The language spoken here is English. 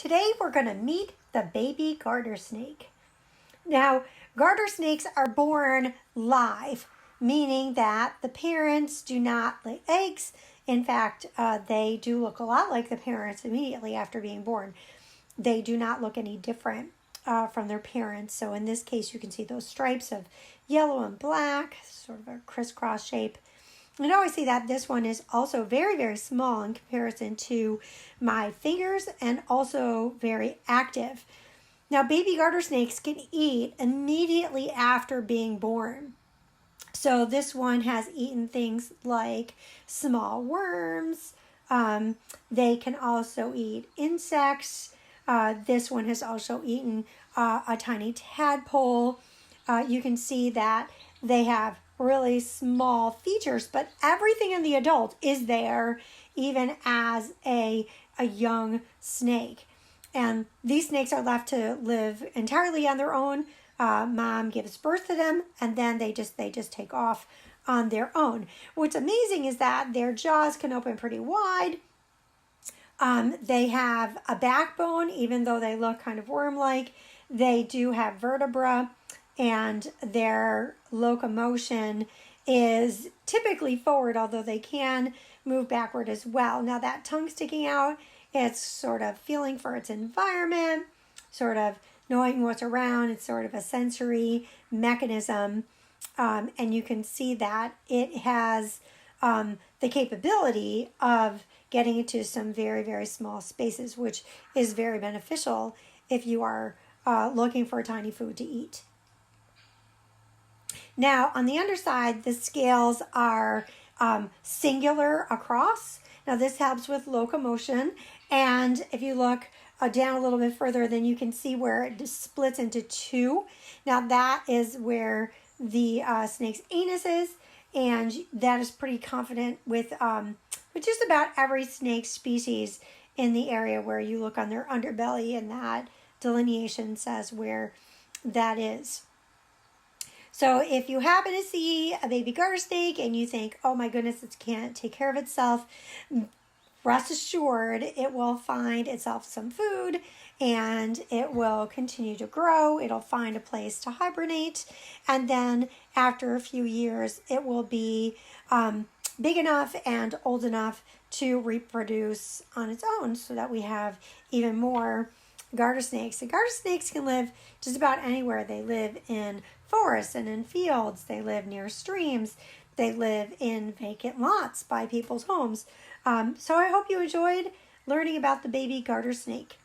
Today we're going to meet the baby garter snake. Now, garter snakes are born live, meaning that the parents do not lay eggs. In fact, they do look a lot like the parents immediately after being born. They do not look any different from their parents. So in this case, you can see those stripes of yellow and black, sort of a crisscross shape. And now I see that this one is also very, very small in comparison to my fingers and also very active. Now, baby garter snakes can eat immediately after being born. So this one has eaten things like small worms. They can also eat insects. This one has also eaten a tiny tadpole. You can see that they have really small features, but everything in the adult is there, even as a young snake. And these snakes are left to live entirely on their own. Mom gives birth to them, and then they just take off on their own. What's amazing is that their jaws can open pretty wide. They have a backbone, even though they look kind of worm-like. They do have vertebra, and their locomotion is typically forward, although they can move backward as well. Now that tongue sticking out, it's sort of feeling for its environment, sort of knowing what's around. It's sort of a sensory mechanism, and you can see that it has the capability of getting into some very, very small spaces, which is very beneficial if you are looking for tiny food to eat. Now, on the underside, the scales are singular across. Now, this helps with locomotion. And if you look down a little bit further, then you can see where it just splits into two. Now, that is where the snake's anus is. And that is pretty confident with just about every snake species in the area where you look on their underbelly, and that delineation says where that is. So if you happen to see a baby garter snake and you think, oh my goodness, it can't take care of itself, rest assured it will find itself some food and it will continue to grow. It'll find a place to hibernate. And then after a few years, it will be big enough and old enough to reproduce on its own so that we have even more garter snakes. The garter snakes can live just about anywhere. They live in forests and in fields. They live near streams. They live in vacant lots by people's homes. So I hope you enjoyed learning about the baby garter snake.